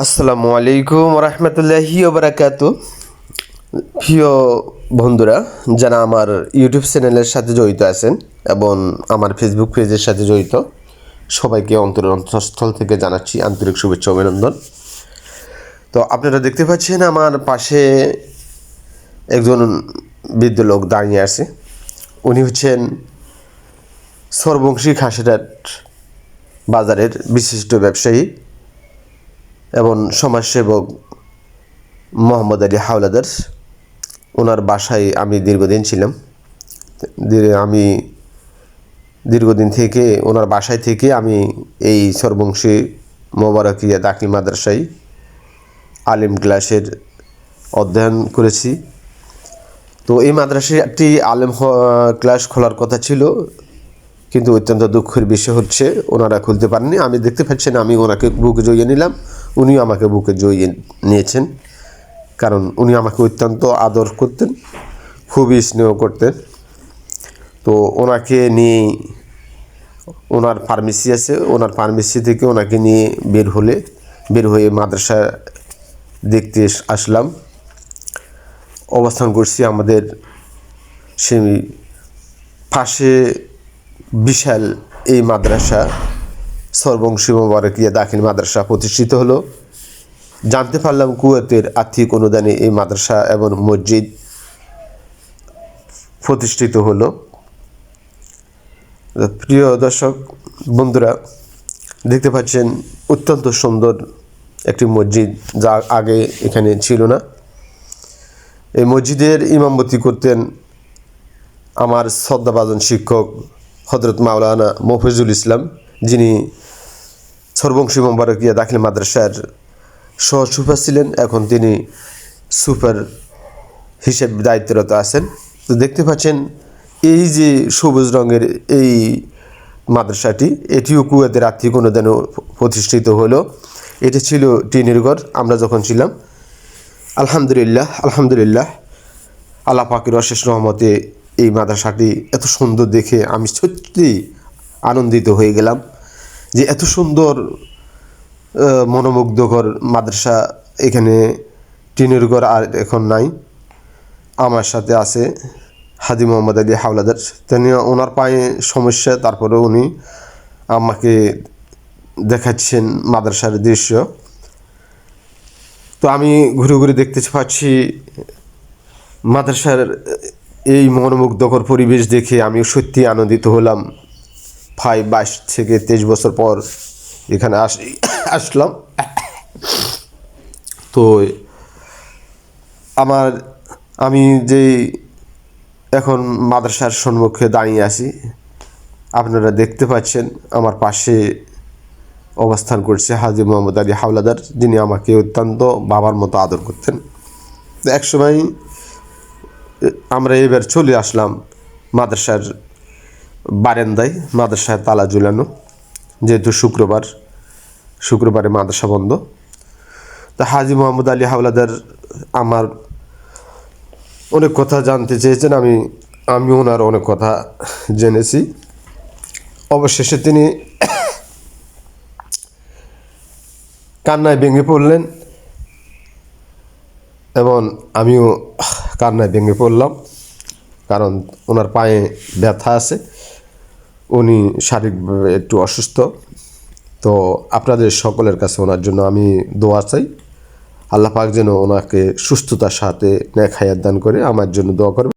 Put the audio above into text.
আসসালামু আলাইকুম রহমতুল্লাহি ওবরাকাতু। প্রিয় বন্ধুরা, যারা আমার ইউটিউব চ্যানেলের সাথে জড়িত আছেন এবং আমার ফেসবুক পেজের সাথে জড়িত, সবাইকে অন্তঃস্থল থেকে জানাচ্ছি আন্তরিক শুভেচ্ছা অভিনন্দন। তো আপনারা দেখতে পাচ্ছেন আমার পাশে একজন বৃদ্ধ লোক দাঁড়িয়ে আছে। উনি হচ্ছেন সরবংশী খাসিরহাট বাজারের বিশিষ্ট ব্যবসায়ী এবং সমাজসেবক মোহাম্মদ আলী হাওলাদার। ওনার বাসায় আমি দীর্ঘদিন ছিলাম। আমি দীর্ঘদিন থেকে ওনার বাসায় থেকে আমি এই সরবংশী মোবারকিয়া দাখিল মাদ্রাসায় আলিম ক্লাসের অধ্যয়ন করেছি। তো এই মাদ্রাসাটি আলিম ক্লাস খোলার কথা ছিল, কিন্তু অত্যন্ত দুঃখের বিষয় হচ্ছে ওনারা খুলতে পারেননি। আমি দেখতে পাচ্ছেন আমি ওনাকে বুকে জড়িয়ে নিলাম, উনিও আমাকে বুকে জড়িয়ে নিয়েছেন, কারণ উনি আমাকে অত্যন্ত আদর করতেন, খুবই স্নেহ করতেন। তো ওনাকে নিয়ে ওনার ফার্মেসি আছে, ওনার ফার্মেসি থেকে ওনাকে নিয়ে বের হয়ে মাদ্রাসা দেখতে আসলাম, অবস্থান করছি। আমাদের সেই পাশে বিশাল এই মাদ্রাসা সরবংশী মোবারকিয়া দাখিল মাদ্রাসা প্রতিষ্ঠিত হলো। জানতে পারলাম কুয়েতের আর্থিক অনুদানে এই মাদ্রাসা এবং মসজিদ প্রতিষ্ঠিত হলো। প্রিয় দর্শক বন্ধুরা, দেখতে পাচ্ছেন অত্যন্ত সুন্দর একটি মসজিদ, যা আগে এখানে ছিল না। এই মসজিদের ইমামতি করতেন আমার শ্রদ্ধাভাজন শিক্ষক হযরত মাওলানা মফিজুল ইসলাম, যিনি সরবংশী মোবারকিয়া দাখিল মাদ্রাসার সহ সুপার ছিলেন। এখন তিনি সুপার হিসেবে দায়িত্বরত আছেন। তো দেখতে পাচ্ছেন এই যে সবুজ রঙের এই মাদ্রাসাটি, এটিও কুয়েতের আর্থিক অনুদানে প্রতিষ্ঠিত হলো। এটি ছিল টিনের ঘর আমরা যখন ছিলাম। আলহামদুলিল্লাহ আল্লাহ পাকের অশেষ রহমতে এই মাদ্রাসাটি এত সুন্দর দেখে আমি সত্যি আনন্দিত হয়ে গেলাম যে এত সুন্দর মনোমুগ্ধকর মাদ্রাসা এখানে টিনের ঘর আর এখন নাই। আমার সাথে আছে হাজি মোহাম্মদ আলী হাওলাদার। তিনি ওনার পায়ে সমস্যা, তারপরে উনি আমাকে দেখাচ্ছেন মাদ্রাসার দৃশ্য। তো আমি ঘুরে ঘুরে দেখতে পাচ্ছি মাদ্রাসার এই মনোমুগ্ধকর পরিবেশ দেখে আমি সত্যি আনন্দিত হলাম। 22 থেকে 23 বছর পর এখানে আসলাম। তো আমি যে এখন মাদ্রাসার সম্মুখে দাঁড়িয়ে আছি, আপনারা দেখতে পাচ্ছেন আমার পাশে অবস্থান করছে হাজি মোহাম্মদ আলী হাওলাদার, যিনি আমাকে অত্যন্ত বাবার মতো আদর করতেন। একসময় আমরা এবার চলে আসলাম মাদ্রাসার বারান্দায়, মাদ্রাসায় তালা ঝুলানো, যেহেতু শুক্রবারে মাদ্রাসা বন্ধ। তা হাজি মোহাম্মদ আলী হাওলাদার আমার অনেক কথা জানতে চেয়েছেন, আমি ওনার অনেক কথা জেনেছি। অবশেষে তিনি কান্নায় ভেঙে পড়লেন এবং আমিও কান্নায় ভেঙে পড়লাম, কারণ ওনার পায়ে ব্যথা আছে, উনি শারীরিকভাবে একটু অসুস্থ। তো আপনাদের সকলের কাছে ওনার জন্য আমি দোয়া চাই। আল্লাহ পাক যেন ওনাকে সুস্থতার সাথে নেক হায়াত দান করে। আমার জন্য দোয়া করবেন।